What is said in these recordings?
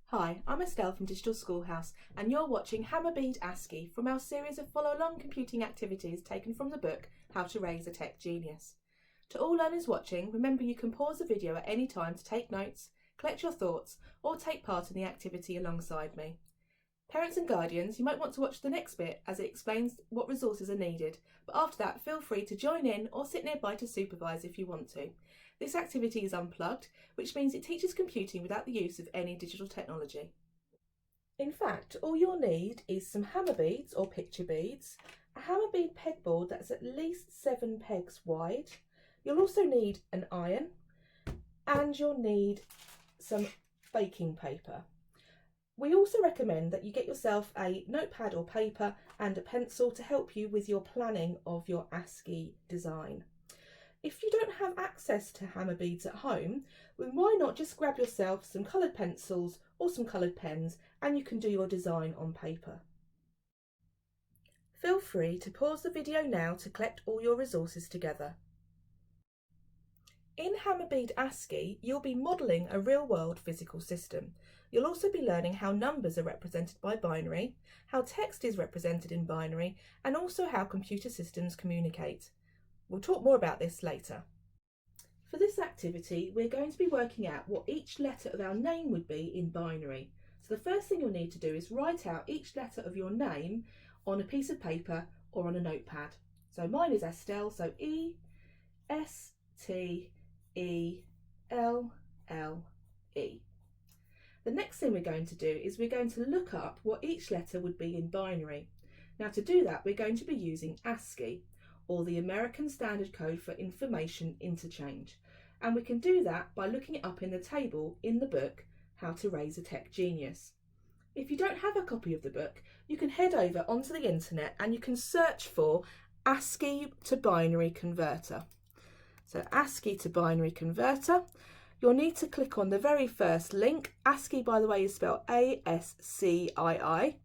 Hi, I'm Estelle from Digital Schoolhouse and you're watching Hama Bead ASCII from our series of follow-along computing activities taken from the book How to Raise a Tech Genius. To all learners watching, remember you can pause the video at any time to take notes, collect your thoughts or take part in the activity alongside me. Parents and guardians, you might want to watch the next bit as it explains what resources are needed, but after that feel free to join in or sit nearby to supervise if you want to. This activity is unplugged, which means it teaches computing without the use of any digital technology. In fact, all you'll need is some hammer beads or picture beads, a hammer bead pegboard that's at least 7 pegs wide. You'll also need an iron and you'll need some baking paper. We also recommend that you get yourself a notepad or paper and a pencil to help you with your planning of your ASCII design. If you don't have access to hammer beads at home, then why not just grab yourself some coloured pencils or some coloured pens and you can do your design on paper. Feel free to pause the video now to collect all your resources together. In Hama Bead ASCII, you'll be modelling a real-world physical system. You'll also be learning how numbers are represented by binary, how text is represented in binary, and also how computer systems communicate. We'll talk more about this later. For this activity, we're going to be working out what each letter of our name would be in binary. So the first thing you'll need to do is write out each letter of your name on a piece of paper or on a notepad. So mine is Estelle, so E-S-T-E-L-L-E. The next thing we're going to do is we're going to look up what each letter would be in binary. Now to do that, we're going to be using ASCII, or the American Standard Code for Information Interchange. And we can do that by looking it up in the table in the book, How to Raise a Tech Genius. If you don't have a copy of the book, you can head over onto the internet and you can search for ASCII to binary converter. So ASCII to binary converter. You'll need to click on the very first link. ASCII, by the way, is spelled A-S-C-I-I.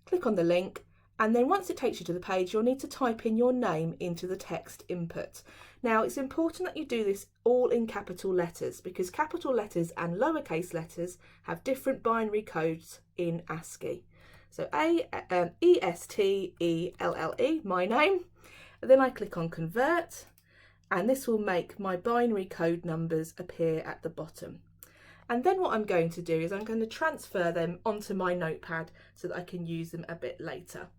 Click on the link, and then once it takes you to the page, you'll need to type in your name into the text input. Now, it's important that you do this all in capital letters because capital letters and lowercase letters have different binary codes in ASCII. So E-S-T-E-L-L-E, my name. And then I click on convert, and this will make my binary code numbers appear at the bottom. And then what I'm going to do is I'm going to transfer them onto my notepad so that I can use them a bit later.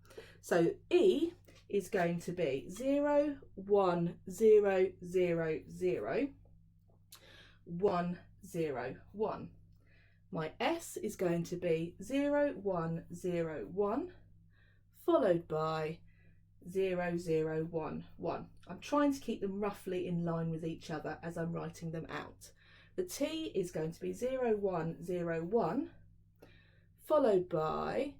So E is going to be 0, 1, 0, 0, 0, 1, 0, 1. My S is going to be 0, 1, 0, 1, followed by 0, 0, 1, 1. I'm trying to keep them roughly in line with each other as I'm writing them out. The T is going to be 0, 1, 0, 1, followed by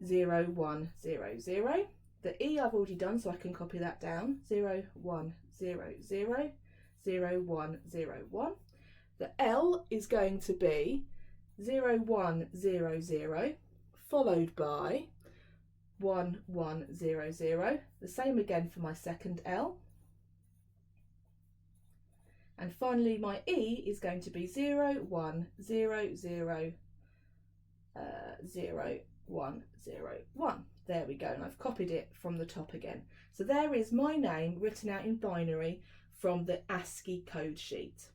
0, 1, 0, 0. The E I've already done, so I can copy that down. 0, 1, 0, 0, 0, 1, 0, 1. The L is going to be 0, 1, 0, 0, followed by 1, 1, 0, 0. The same again for my second L. And finally, my E is going to be 0, 1, 0, 0, 0, 1, 0, 1. There we go, and I've copied it from the top again. So there is my name written out in binary from the ASCII code sheet.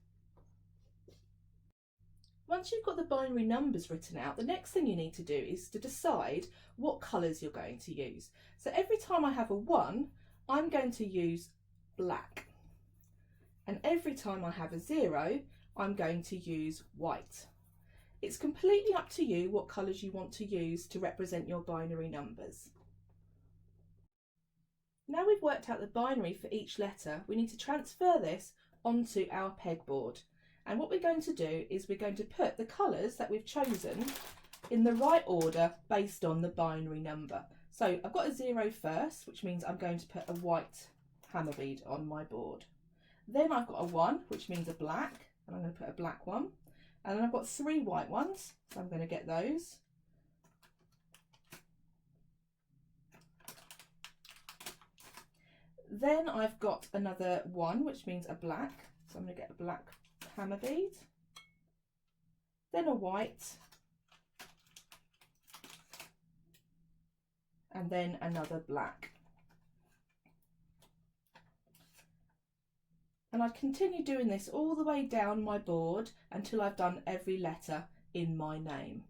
Once you've got the binary numbers written out, the next thing you need to do is to decide what colours you're going to use. So every time I have a 1, I'm going to use black. And every time I have a 0, I'm going to use white. It's completely up to you what colours you want to use to represent your binary numbers. Now we've worked out the binary for each letter, we need to transfer this onto our pegboard. And what we're going to do is we're going to put the colours that we've chosen in the right order based on the binary number. So I've got a 0 first, which means I'm going to put a white hammer bead on my board. Then I've got a 1, which means a black, and I'm going to put a black one. And then I've got 3 white ones, so I'm going to get those. Then I've got another 1, which means a black, so I'm going to get a black hammer bead. Then a white, and then another black. And I continue doing this all the way down my board until I've done every letter in my name.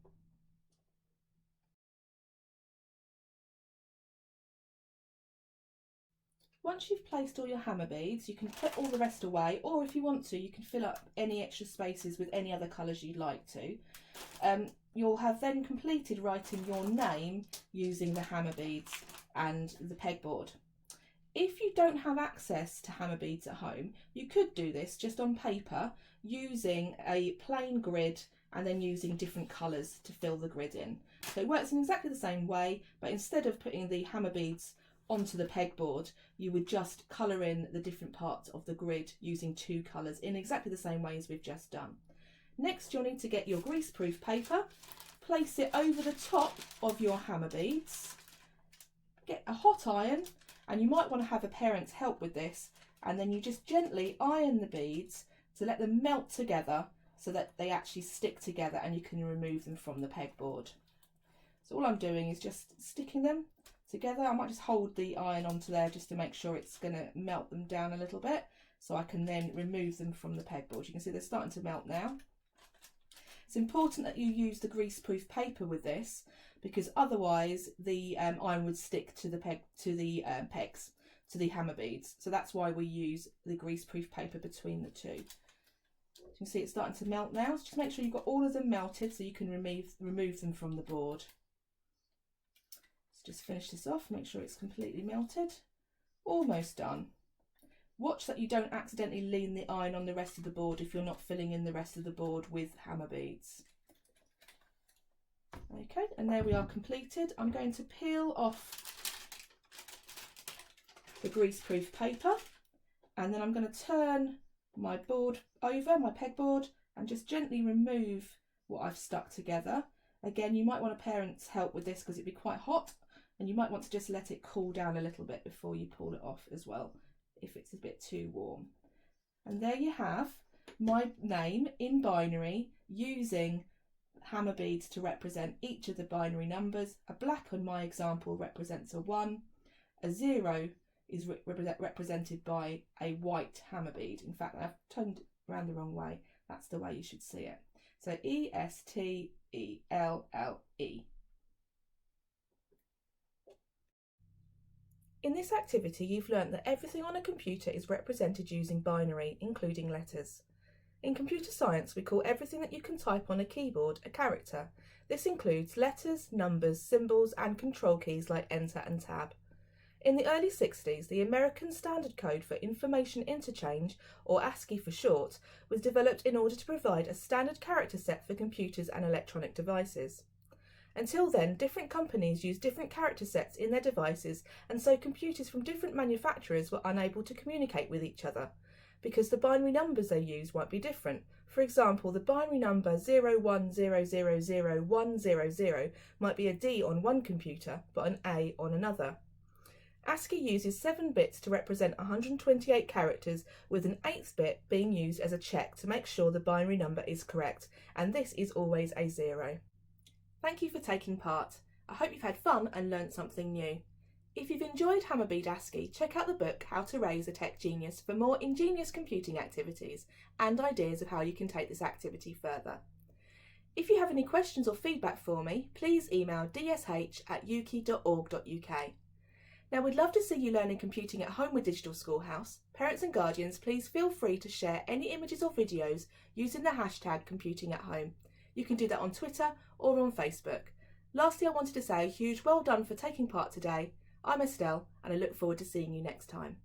Once you've placed all your hammer beads, you can put all the rest away, or if you want to, you can fill up any extra spaces with any other colours you'd like to. You'll have then completed writing your name using the hammer beads and the pegboard. If you don't have access to hammer beads at home, you could do this just on paper using a plain grid and then using different colours to fill the grid in. So it works in exactly the same way, but instead of putting the hammer beads onto the pegboard, you would just colour in the different parts of the grid using two colours in exactly the same way as we've just done. Next, you'll need to get your greaseproof paper, place it over the top of your hammer beads, get a hot iron, and you might want to have a parent's help with this, and then you just gently iron the beads to let them melt together so that they actually stick together and you can remove them from the pegboard. So all I'm doing is just sticking them together. I might just hold the iron onto there just to make sure it's going to melt them down a little bit, so I can then remove them from the pegboard. You can see they're starting to melt now. It's important that you use the greaseproof paper with this, because otherwise the iron would stick to the pegs, to the hammer beads. So that's why we use the greaseproof paper between the two. You can see it's starting to melt now. So just make sure you've got all of them melted so you can remove them from the board. So just finish this off, make sure it's completely melted. Almost done. Watch that you don't accidentally lean the iron on the rest of the board if you're not filling in the rest of the board with hammer beads. Okay, and there we are completed. I'm going to peel off the greaseproof paper, and then I'm going to turn my board over, my pegboard, and just gently remove what I've stuck together. Again, you might want a parent's help with this because it'd be quite hot, and you might want to just let it cool down a little bit before you pull it off as well, if it's a bit too warm. And there you have my name in binary using hammer beads to represent each of the binary numbers. A black on my example represents a 1, a 0 is represented by a white hammer bead. In fact, I've turned it around the wrong way. That's the way you should see it. So ESTELLE. In this activity, you've learnt that everything on a computer is represented using binary, including letters. In computer science, we call everything that you can type on a keyboard a character. This includes letters, numbers, symbols, and control keys like Enter and Tab. In the early 60s, the American Standard Code for Information Interchange, or ASCII for short, was developed in order to provide a standard character set for computers and electronic devices. Until then, different companies used different character sets in their devices, and so computers from different manufacturers were unable to communicate with each other, because the binary numbers they use might be different. For example, the binary number 01000100 might be a D on one computer, but an A on another. ASCII uses 7 bits to represent 128 characters, with an 8th bit being used as a check to make sure the binary number is correct, and this is always a 0. Thank you for taking part. I hope you've had fun and learnt something new. If you've enjoyed Hama Bead ASCII, check out the book How to Raise a Tech Genius for more ingenious computing activities and ideas of how you can take this activity further. If you have any questions or feedback for me, please email dsh@ukie.org.uk. Now, we'd love to see you learning computing at home with Digital Schoolhouse. Parents and guardians, please feel free to share any images or videos using the hashtag #ComputingAtHome. You can do that on Twitter or on Facebook. Lastly, I wanted to say a huge well done for taking part today. I'm Estelle, and I look forward to seeing you next time.